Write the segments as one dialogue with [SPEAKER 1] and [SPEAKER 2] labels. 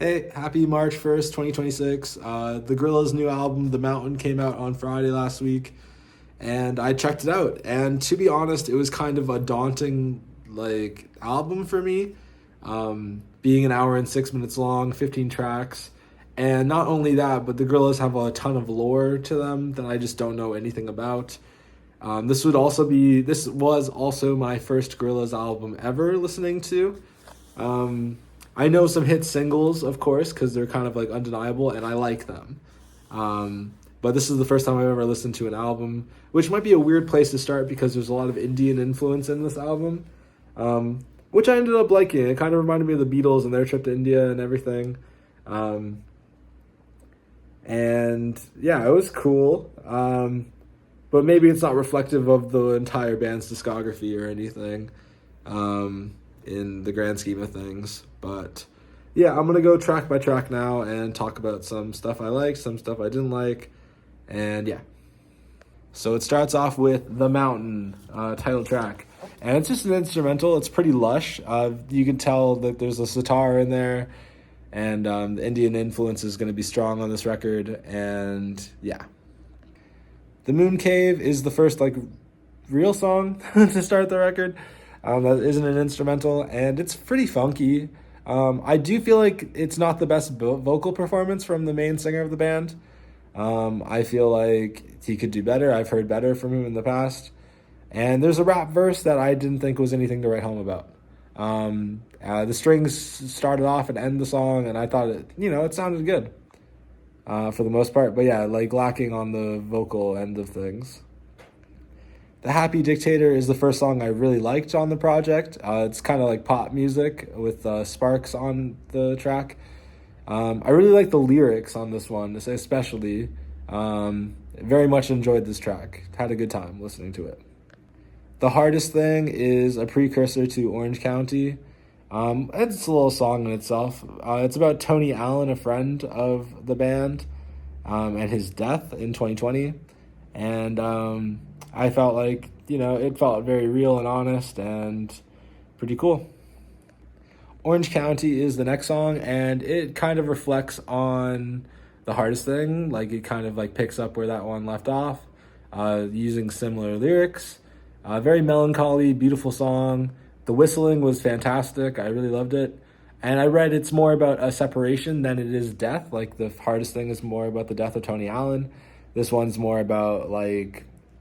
[SPEAKER 1] Hey, happy March 1st, 2026. The Gorillaz' new album, The Mountain, came out on Friday last week, and I checked it out. And to be honest, it was kind of a daunting, album for me. Being an hour and 6 minutes long, 15 tracks. And not only that, but the Gorillaz have a ton of lore to them that I just don't know anything about. This was also my first Gorillaz album ever listening to. Um, I know some hit singles, of course, because they're kind of like undeniable, and I like them. But this is the first time I've ever listened to an album, which might be a weird place to start because there's a lot of Indian influence in this album, which I ended up liking. It kind of reminded me of the Beatles and their trip to India and everything. Um, and yeah, it was cool. But maybe it's not reflective of the entire band's discography or anything. In the grand scheme of things. But yeah, I'm gonna go track by track now and talk about some stuff I liked, some stuff I didn't like, and yeah. So it starts off with The Mountain, title track. And it's just an instrumental. It's pretty lush. You can tell that there's a sitar in there, and the Indian influence is going to be strong on this record. And yeah. The Moon Cave is the first, real song to start the record. That isn't an instrumental, and it's pretty funky. I do feel like it's not the best vocal performance from the main singer of the band. I feel like he could do better. I've heard better from him in the past. And there's a rap verse that I didn't think was anything to write home about. The strings started off and end the song, and I thought it sounded good for the most part. But yeah, lacking on the vocal end of things. The Happy Dictator is the first song I really liked on the project. It's kind of like pop music with Sparks on the track. I really like the lyrics on this one, especially. Very much enjoyed this track. Had a good time listening to it. The Hardest Thing is a precursor to Orange County. It's a little song in itself. It's about Tony Allen, a friend of the band, and his death in 2020. And I felt like, it felt very real and honest and pretty cool. Orange County is the next song, and it kind of reflects on The Hardest Thing. It kind of picks up where that one left off, using similar lyrics. Very melancholy, beautiful song. The whistling was fantastic. I really loved it. And I read it's more about a separation than it is death. The Hardest Thing is more about the death of Tony Allen. This one's more about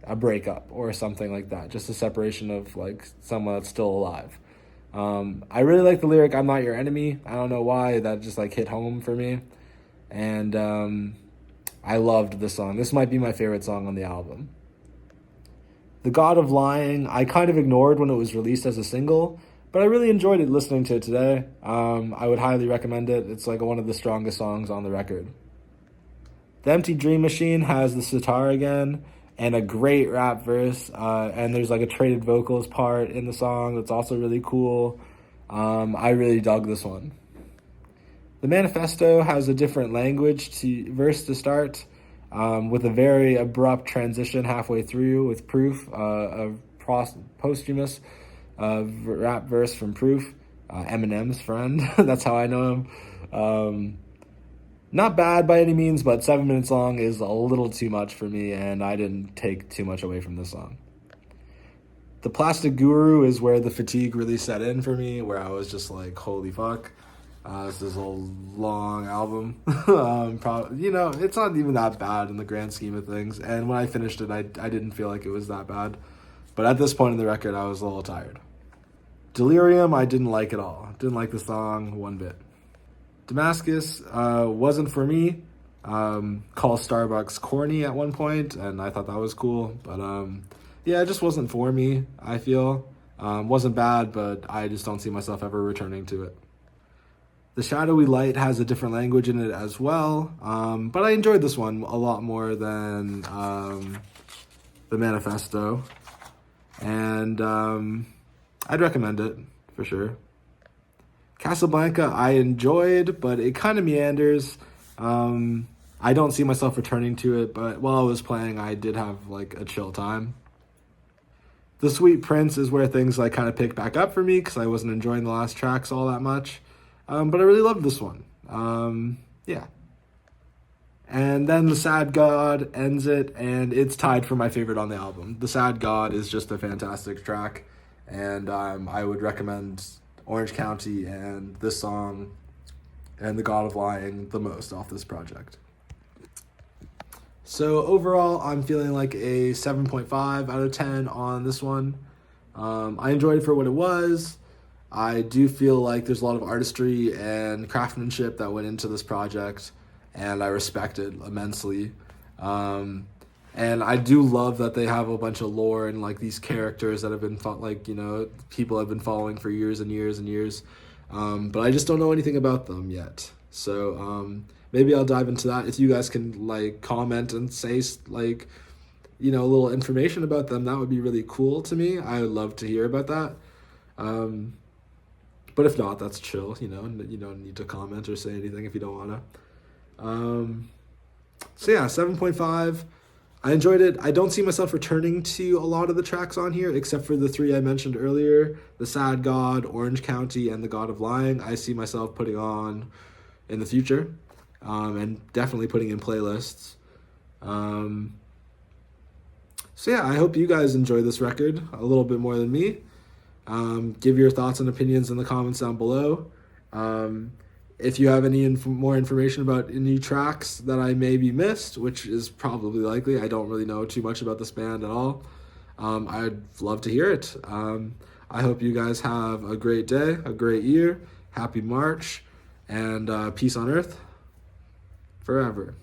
[SPEAKER 1] a breakup or something like that. Just a separation of someone that's still alive. I really like the lyric, "I'm not your enemy." I don't know why, that just hit home for me. And I loved this song. This might be my favorite song on the album. The God of Lying, I kind of ignored when it was released as a single, but I really enjoyed it listening to it today. I would highly recommend it. It's one of the strongest songs on the record. The Empty Dream Machine has the sitar again and a great rap verse, and there's a traded vocals part in the song that's also really cool. I really dug this one. The Manifesto has a different verse to start, with a very abrupt transition halfway through with Proof, a posthumous rap verse from Proof, Eminem's friend. That's how I know him. Not bad by any means, but 7 minutes long is a little too much for me, and I didn't take too much away from this song. The Plastic Guru is where the fatigue really set in for me, where I was just holy fuck. This is a long album. It's not even that bad in the grand scheme of things, and when I finished it, I didn't feel like it was that bad. But at this point in the record, I was a little tired. Delirium, I didn't like at all. Didn't like the song one bit. Damascus wasn't for me. Call Starbucks corny at one point, and I thought that was cool. But it just wasn't for me, I feel. Wasn't bad, but I just don't see myself ever returning to it. The Shadowy Light has a different language in it as well, but I enjoyed this one a lot more than the Manifesto. And I'd recommend it, for sure. Casablanca I enjoyed, but it kind of meanders. I don't see myself returning to it, but while I was playing, I did have a chill time. The Sweet Prince is where things kind of pick back up for me because I wasn't enjoying the last tracks all that much. But I really loved this one. Yeah. And then The Sad God ends it, and it's tied for my favorite on the album. The Sad God is just a fantastic track, and I would recommend Orange County and this song and The God of Lying the most off this project. So overall, I'm feeling like a 7.5 out of 10 on this one. I enjoyed it for what it was. I do feel like there's a lot of artistry and craftsmanship that went into this project, and I respect it immensely. And I do love that they have a bunch of lore and like these characters that have been people have been following for years and years and years. But I just don't know anything about them yet. So maybe I'll dive into that. If you guys can like comment and say like, a little information about them, that would be really cool to me. I would love to hear about that. But if not, that's chill. You don't need to comment or say anything if you don't wanna. So yeah, 7.5. I enjoyed it. I don't see myself returning to a lot of the tracks on here, except for the 3 I mentioned earlier, The Sad God, Orange County, and The God of Lying. I see myself putting on in the future, and definitely putting in playlists. So yeah, I hope you guys enjoy this record a little bit more than me. Give your thoughts and opinions in the comments down below. If you have any more information about any tracks that I maybe missed, which is probably likely, I don't really know too much about this band at all, I'd love to hear it. I hope you guys have a great day, a great year, happy March, and peace on earth forever.